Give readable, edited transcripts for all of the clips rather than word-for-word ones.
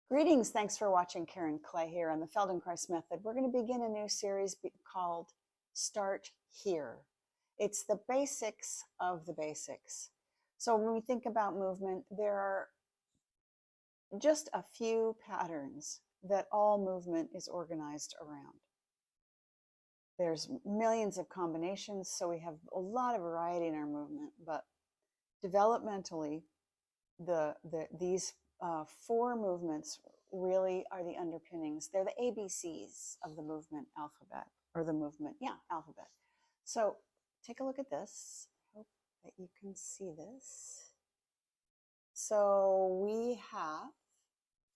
Greetings, thanks for watching. Karen Clay here on the Feldenkrais Method. We're going to begin a new series called Start Here. It's the basics of the basics. So when we think about movement, there are just a few patterns that all movement is organized around. There's millions of combinations, so we have a lot of variety in our movement, but developmentally, these four movements really are the underpinnings. They're the ABCs of the movement alphabet, or the movement, alphabet. So take a look at this. I hope that you can see this. So we have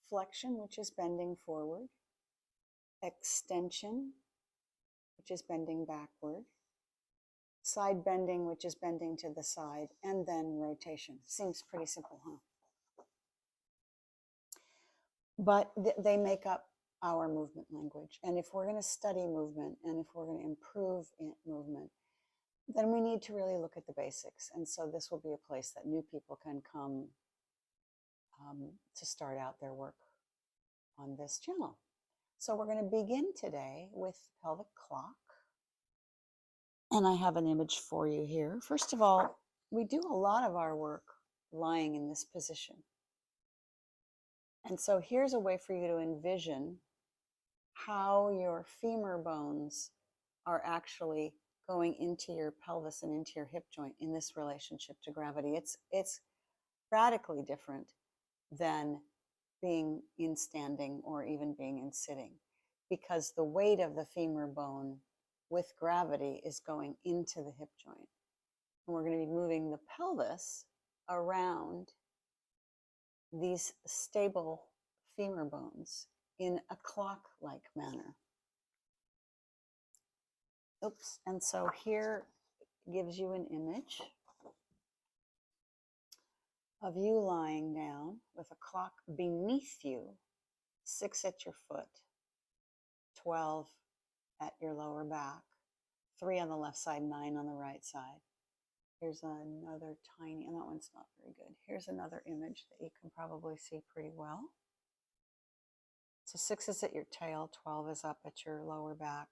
flexion, which is bending forward, extension, which is bending backward, side bending, which is bending to the side, and then rotation. Seems pretty simple, huh? But they make up our movement language. And if we're going to study movement and if we're going to improve movement, then we need to really look at the basics. And so this will be a place that new people can come to start out their work on this channel. So we're going to begin today with pelvic clock. And I have an image for you here. First of all, we do a lot of our work lying in this position. And so here's a way for you to envision how your femur bones are actually going into your pelvis and into your hip joint in this relationship to gravity. It's radically different than being in standing or even being in sitting, because the weight of the femur bone with gravity is going into the hip joint. And we're going to be moving the pelvis around these stable femur bones in a clock-like manner. Oops, and so here gives you an image of you lying down with a clock beneath you, 6 at your foot, 12 at your lower back, 3 on the left side, 9 on the right side. Here's another tiny, and that one's not very good. Here's another image that you can probably see pretty well. So 6 is at your tail, 12 is up at your lower back,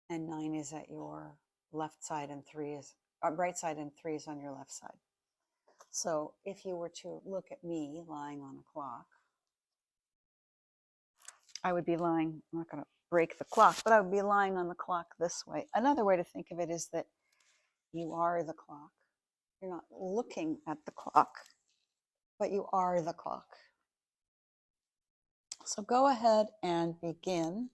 and 9 is at your left side, and 3 is right side, and 3 is on your left side. So if you were to look at me lying on a clock, I would be lying, I'm not going to break the clock, but I would be lying on the clock this way. Another way to think of it is that you are the clock. You're not looking at the clock, but you are the clock. So go ahead and begin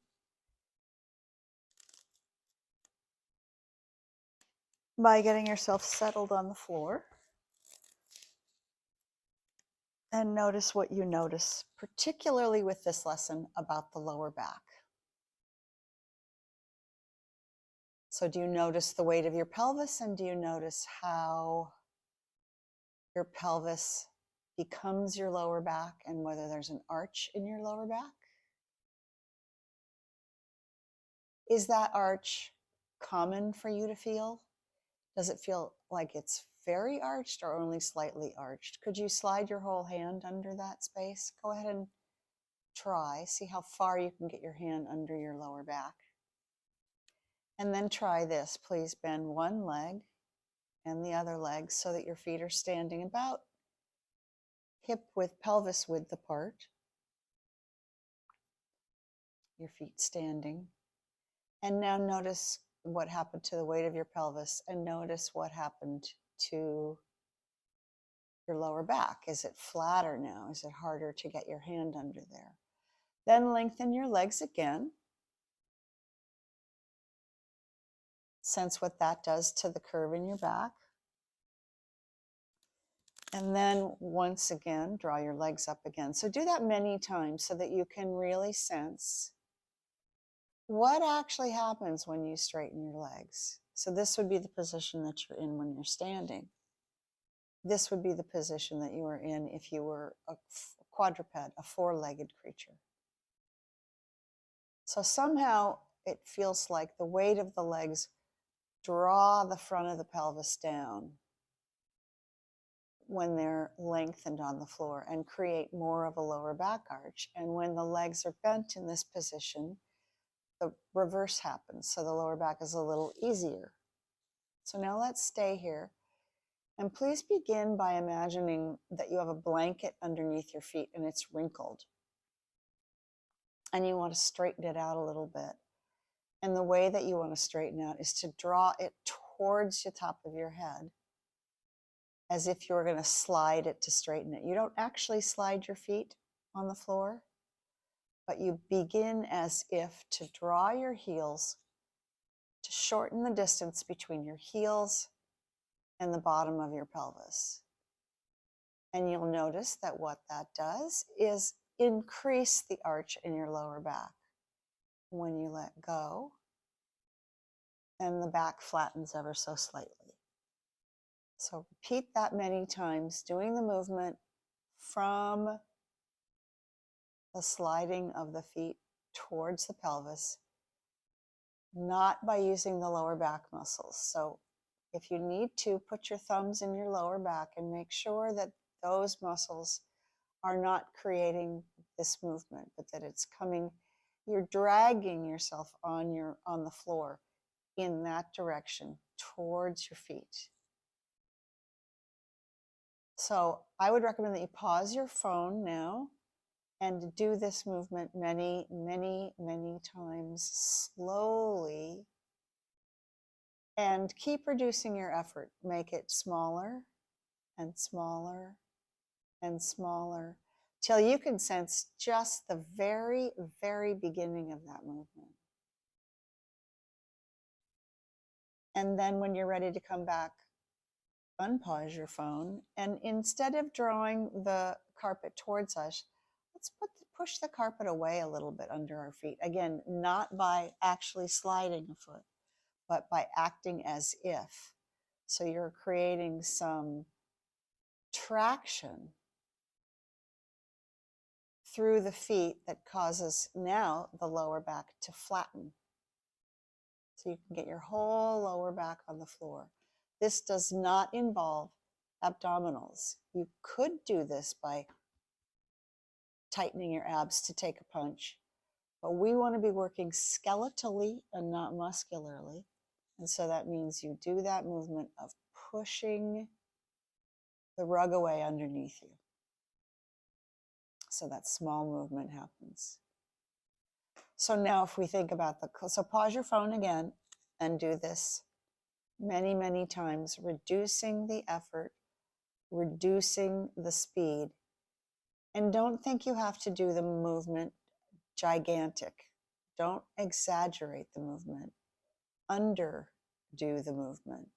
by getting yourself settled on the floor. And notice what you notice, particularly with this lesson about the lower back. So do you notice the weight of your pelvis, and do you notice how your pelvis becomes your lower back and whether there's an arch in your lower back? Is that arch common for you to feel? Does it feel like it's very arched or only slightly arched? Could you slide your whole hand under that space? Go ahead and try. See how far you can get your hand under your lower back. And then try this. Please bend one leg and the other leg so that your feet are standing about hip width, pelvis width apart. Your feet standing. And now notice what happened to the weight of your pelvis, and notice what happened to your lower back. Is it flatter now? Is it harder to get your hand under there? Then lengthen your legs again. Sense what that does to the curve in your back. And then once again, draw your legs up again. So do that many times so that you can really sense what actually happens when you straighten your legs. So this would be the position that you're in when you're standing. This would be the position that you are in if you were a quadruped, a four-legged creature. So somehow it feels like the weight of the legs draw the front of the pelvis down. when they're lengthened on the floor and create more of a lower back arch. And when the legs are bent in this position, the reverse happens. So the lower back is a little easier. So now let's stay here. And please begin by imagining that you have a blanket underneath your feet and it's wrinkled. And you want to straighten it out a little bit. And the way that you want to straighten out is to draw it towards the top of your head, as if you were going to slide it to straighten it. You don't actually slide your feet on the floor, but you begin as if to draw your heels, to shorten the distance between your heels and the bottom of your pelvis. And you'll notice that what that does is increase the arch in your lower back. When you let go, and the back flattens ever so slightly. So repeat that many times, doing the movement from the sliding of the feet towards the pelvis, not by using the lower back muscles. So if you need to, put your thumbs in your lower back and make sure that those muscles are not creating this movement, but that it's coming, you're dragging yourself on the floor in that direction towards your feet. So I would recommend that you pause your phone now and do this movement many, many, many times slowly, and keep reducing your effort. Make it smaller and smaller and smaller till you can sense just the very, very beginning of that movement. And then when you're ready to come back, unpause your phone, and instead of drawing the carpet towards us, let's push the carpet away a little bit under our feet. Again, not by actually sliding a foot, but by acting as if. So you're creating some traction through the feet that causes now the lower back to flatten. So you can get your whole lower back on the floor. This does not involve abdominals. You could do this by tightening your abs to take a punch, but we want to be working skeletally and not muscularly. And so that means you do that movement of pushing the rug away underneath you. So that small movement happens. So now if we think about so pause your phone again and do this many, many times, reducing the effort, reducing the speed. And don't think you have to do the movement gigantic. Don't exaggerate the movement. Underdo the movement.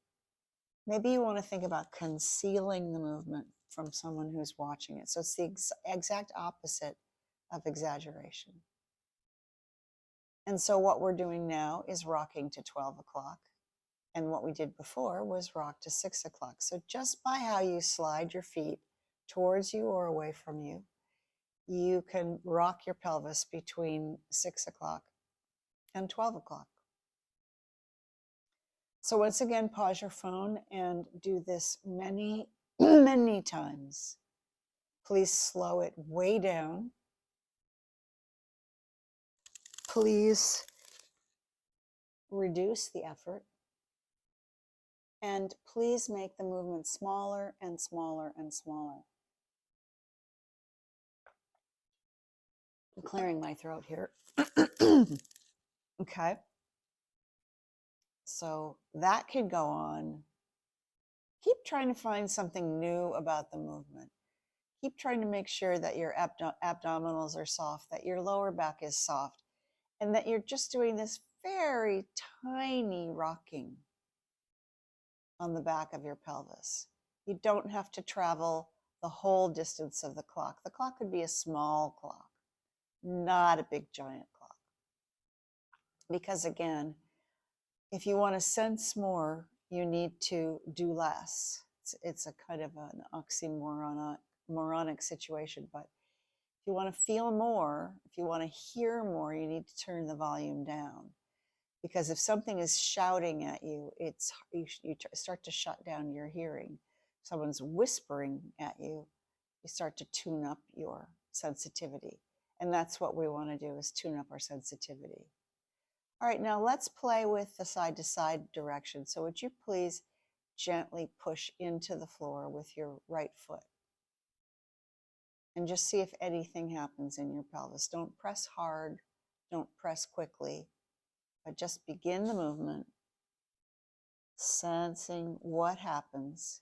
Maybe you want to think about concealing the movement from someone who's watching it. So it's the exact opposite of exaggeration. And so what we're doing now is rocking to 12 o'clock. And what we did before was rock to 6 o'clock. So just by how you slide your feet towards you or away from you, you can rock your pelvis between 6 o'clock and 12 o'clock. So once again, pause your phone and do this many, many times. Please slow it way down. Please reduce the effort. And please make the movement smaller and smaller and smaller. I'm clearing my throat here. Okay. So that could go on. Keep trying to find something new about the movement. Keep trying to make sure that your abdominals are soft, that your lower back is soft, and that you're just doing this very tiny rocking on the back of your pelvis. You don't have to travel the whole distance of the clock. The clock could be a small clock, not a big giant clock. Because again, if you want to sense more, you need to do less. It's a kind of an oxymoronic situation, but if you want to feel more, if you want to hear more, you need to turn the volume down. Because if something is shouting at you, you start to shut down your hearing. someone's whispering at you, you start to tune up your sensitivity. And that's what we want to do, is tune up our sensitivity. All right, now let's play with the side to side direction. So would you please gently push into the floor with your right foot? And just see if anything happens in your pelvis. Don't press hard, don't press quickly, but just begin the movement, sensing what happens.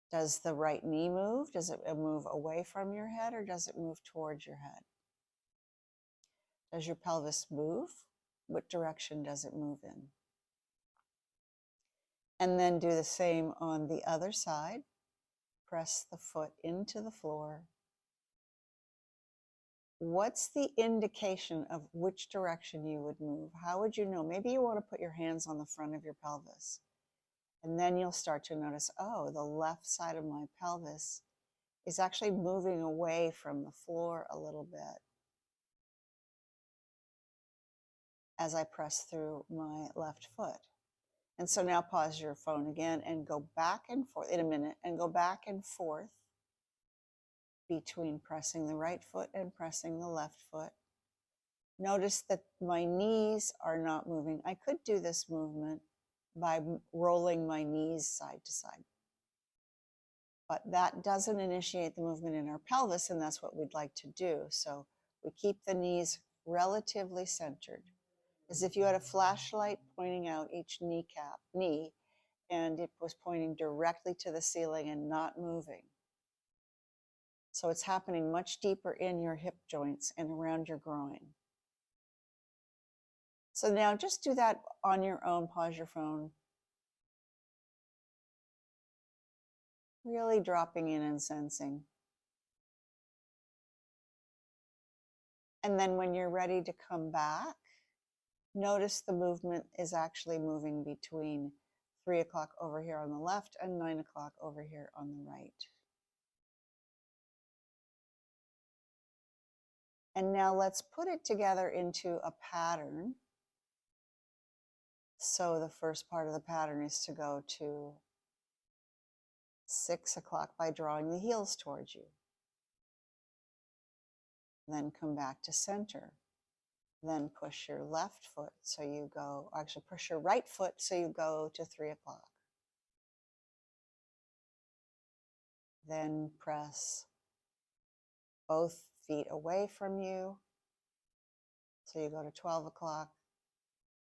Does the right knee move? Does it move away from your head, or does it move towards your head? Does your pelvis move? What direction does it move in? And then do the same on the other side. Press the foot into the floor. What's the indication of which direction you would move? How would you know? Maybe you want to put your hands on the front of your pelvis. And then you'll start to notice, oh, the left side of my pelvis is actually moving away from the floor a little bit as I press through my left foot. And so now pause your phone again and go back and forth in a minute, and go back and forth between pressing the right foot and pressing the left foot. Notice that my knees are not moving. I could do this movement by rolling my knees side to side, but that doesn't initiate the movement in our pelvis, and that's what we'd like to do. So we keep the knees relatively centered, as if you had a flashlight pointing out each knee, and it was pointing directly to the ceiling and not moving. So it's happening much deeper in your hip joints and around your groin. So now just do that on your own. Pause your phone. Really dropping in and sensing. And then when you're ready to come back, notice the movement is actually moving between 3 o'clock over here on the left and 9 o'clock over here on the right. And now let's put it together into a pattern. So the first part of the pattern is to go to 6 o'clock by drawing the heels towards you. Then come back to center. Then push your left foot so you go, actually push your right foot so you go to 3 o'clock. Then press both feet away from you so you go to 12 o'clock,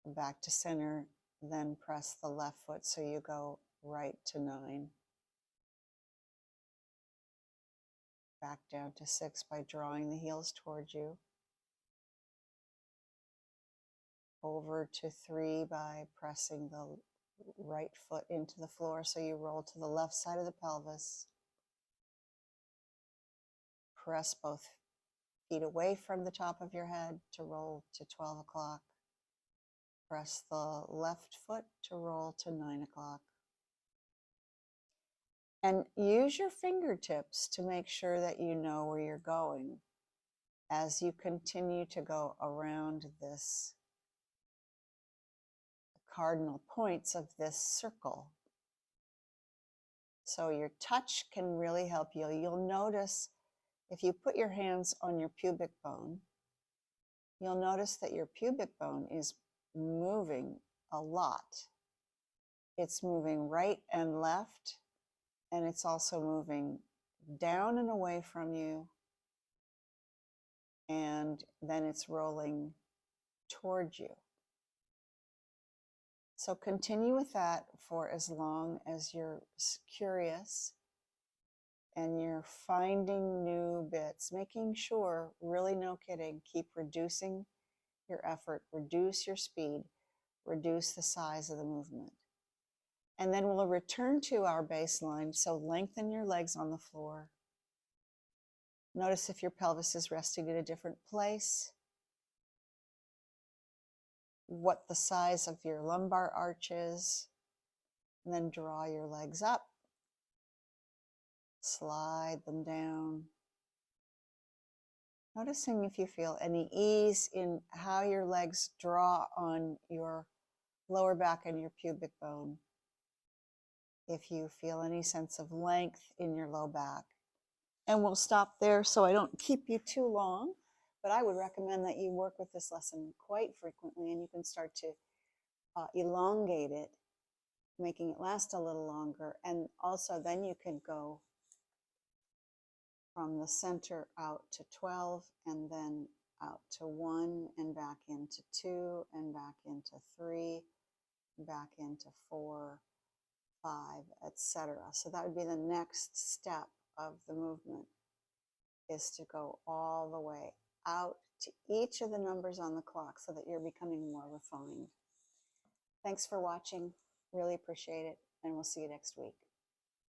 back to center, then press the left foot so you go right to 9. Back down to 6 by drawing the heels towards you. Over to 3 by pressing the right foot into the floor so you roll to the left side of the pelvis. Press both feet away from the top of your head to roll to 12 o'clock. Press the left foot to roll to 9 o'clock. And use your fingertips to make sure that you know where you're going as you continue to go around this cardinal points of this circle. So your touch can really help you. You'll notice if you put your hands on your pubic bone, you'll notice that your pubic bone is moving a lot. It's moving right and left, and it's also moving down and away from you, and then it's rolling towards you. So continue with that for as long as you're curious and you're finding new bits, making sure, really no kidding, keep reducing your effort, reduce your speed, reduce the size of the movement. And then we'll return to our baseline. So lengthen your legs on the floor. Notice if your pelvis is resting in a different place, what the size of your lumbar arch is, and then draw your legs up, slide them down. Noticing if you feel any ease in how your legs draw on your lower back and your pubic bone. if you feel any sense of length in your low back. And we'll stop there so I don't keep you too long, but I would recommend that you work with this lesson quite frequently, and you can start to elongate it, making it last a little longer. And also then you can go from the center out to 12, and then out to 1, and back into 2, and back into 3, back into 4, 5, etc. So that would be the next step of the movement, is to go all the way out to each of the numbers on the clock so that you're becoming more refined. Thanks for watching. Really appreciate it, and we'll see you next week.